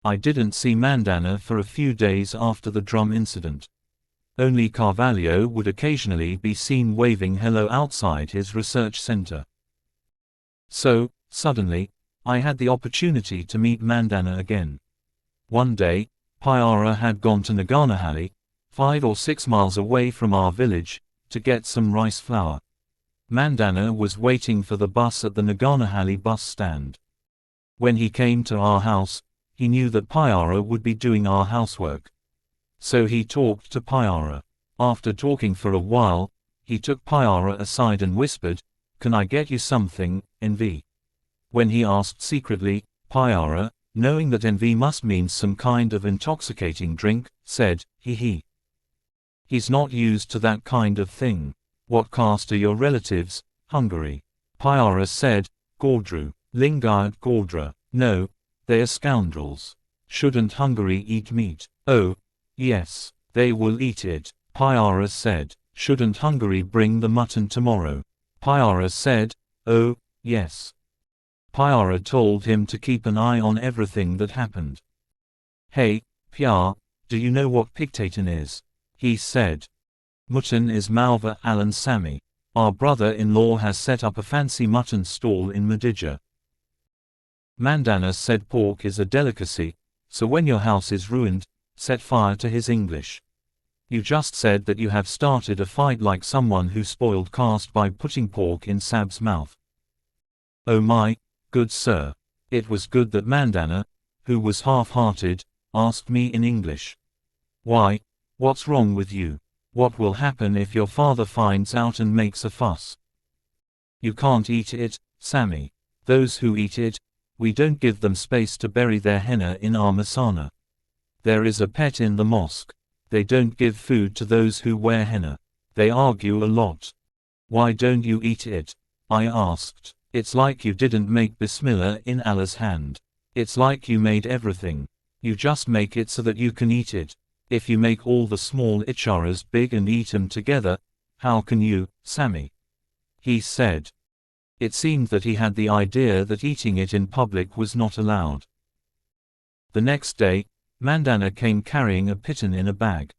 I didn't see Mandana for a few days after the drum incident. Only Carvalho would occasionally be seen waving hello outside his research center. So, suddenly, I had the opportunity to meet Mandana again. One day, Pyara had gone to Naganahalli, 5 or 6 miles away from our village, to get some rice flour. Mandana was waiting for the bus at the Naganahalli bus stand. When he came to our house, he knew that Pyara would be doing our housework. So he talked to Pyara. After talking for a while, he took Pyara aside and whispered, "Can I get you something, NV?" When he asked secretly, Pyara, knowing that NV must mean some kind of intoxicating drink, said, "He. He's not used to that kind of thing. What caste are your relatives, Hungary?" Pyara said, "Gordru, Lingard Gordra." "No, they are scoundrels. Shouldn't Hungary eat meat?" "Oh, yes, they will eat it," Pyara said. "Shouldn't Hungary bring the mutton tomorrow?" Pyara said, "Oh, yes." Pyara told him to keep an eye on everything that happened. "Hey, Pyar, do you know what pigtatin is?" he said. "Mutton is Malva Alan Sami. Our brother-in-law has set up a fancy mutton stall in Medija." Mandana said pork is a delicacy, so when your house is ruined, set fire to his English. "You just said that you have started a fight like someone who spoiled caste by putting pork in Sab's mouth." "Oh my, good sir." It was good that Mandana, who was half-hearted, asked me in English. "Why, what's wrong with you? What will happen if your father finds out and makes a fuss?" "You can't eat it, Sammy. Those who eat it, we don't give them space to bury their henna in our masana. There is a pet in the mosque. They don't give food to those who wear henna. They argue a lot." "Why don't you eat it?" I asked. "It's like you didn't make Bismillah in Allah's hand. It's like you made everything. You just make it so that you can eat it. If you make all the small icharas big and eat them together, how can you, Sammy?" he said. It seemed that he had the idea that eating it in public was not allowed. The next day, Mandana came carrying a piton in a bag.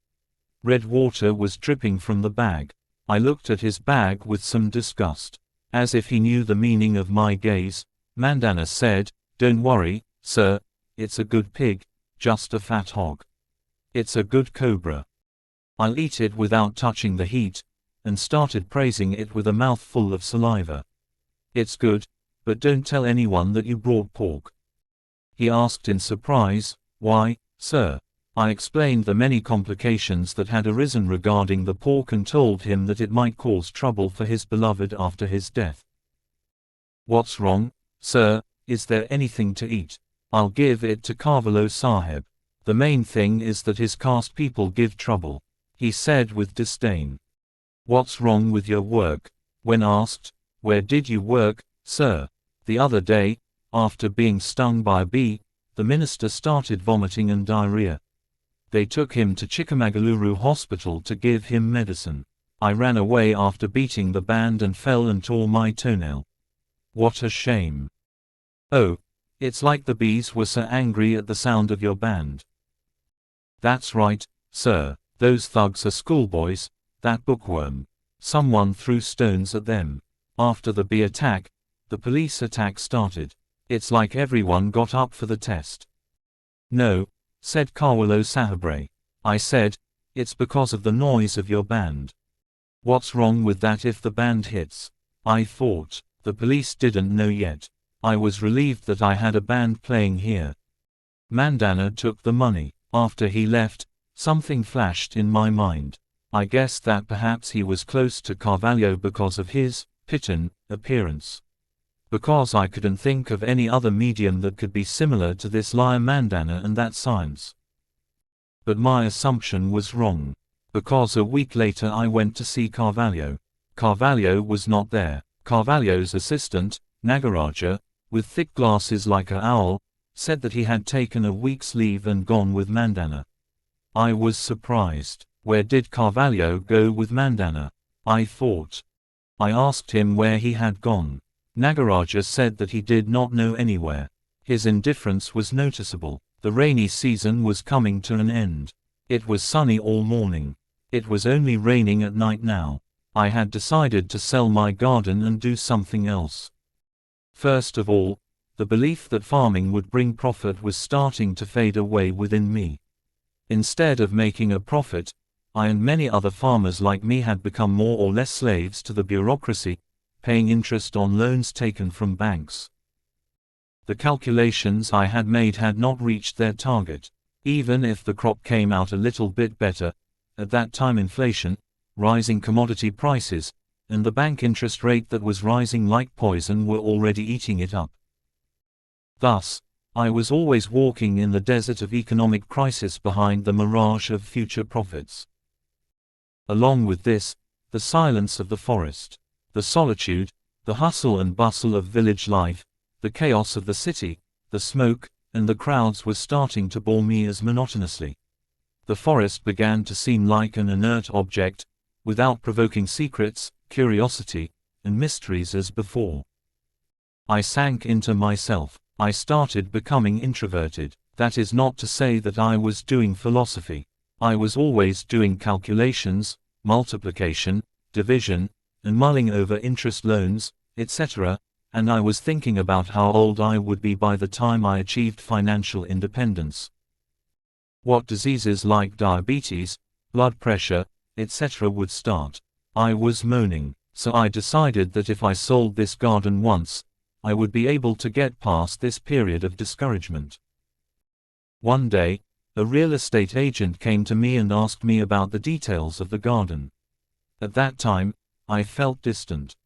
Red water was dripping from the bag. I looked at his bag with some disgust. As if he knew the meaning of my gaze, Mandana said, "Don't worry, sir, it's a good pig, just a fat hog. It's a good cobra. I'll eat it without touching the heat," and started praising it with a mouthful of saliva. "It's good, but don't tell anyone that you brought pork." He asked in surprise, "Why, sir?" I explained the many complications that had arisen regarding the pork and told him that it might cause trouble for his beloved after his death. "What's wrong, sir? Is there anything to eat? I'll give it to Carvalho Sahib. The main thing is that his caste people give trouble," he said with disdain. "What's wrong with your work?" When asked, "Where did you work, sir?" The other day, after being stung by a bee, the minister started vomiting and diarrhea. They took him to Chikamagaluru hospital to give him medicine. I ran away after beating the band and fell and tore my toenail. What a shame. "Oh, it's like the bees were so angry at the sound of your band." "That's right, sir. Those thugs are schoolboys, that bookworm. Someone threw stones at them. After the bee attack, the police attack started. It's like everyone got up for the test." "No," said Carvalho Sahabre. I said, "It's because of the noise of your band." "What's wrong with that if the band hits?" I thought. The police didn't know yet. I was relieved that I had a band playing here. Mandana took the money. After he left, something flashed in my mind. I guessed that perhaps he was close to Carvalho because of his piton appearance. Because I couldn't think of any other medium that could be similar to this liar Mandana and that science. But my assumption was wrong. Because a week later I went to see Carvalho. Carvalho was not there. Carvalho's assistant, Nagaraja, with thick glasses like an owl, said that he had taken a week's leave and gone with Mandana. I was surprised. Where did Carvalho go with Mandana? I thought. I asked him where he had gone. Nagaraja said that he did not know anywhere. His indifference was noticeable. The rainy season was coming to an end. It was sunny all morning. It was only raining at night now. I had decided to sell my garden and do something else. First of all, the belief that farming would bring profit was starting to fade away within me. Instead of making a profit, I and many other farmers like me had become more or less slaves to the bureaucracy, paying interest on loans taken from banks. The calculations I had made had not reached their target. Even if the crop came out a little bit better, at that time inflation, rising commodity prices, and the bank interest rate that was rising like poison were already eating it up. Thus, I was always walking in the desert of economic crisis behind the mirage of future profits. Along with this, the silence of the forest, the solitude, the hustle and bustle of village life, the chaos of the city, the smoke, and the crowds were starting to bore me as monotonously. The forest began to seem like an inert object, without provoking secrets, curiosity, and mysteries as before. I sank into myself. I started becoming introverted. That is not to say that I was doing philosophy. I was always doing calculations, multiplication, division, and mulling over interest loans, etc., and I was thinking about how old I would be by the time I achieved financial independence. What diseases like diabetes, blood pressure, etc. would start. I was moaning, so I decided that if I sold this garden once, I would be able to get past this period of discouragement. One day, a real estate agent came to me and asked me about the details of the garden. At that time, I felt distant.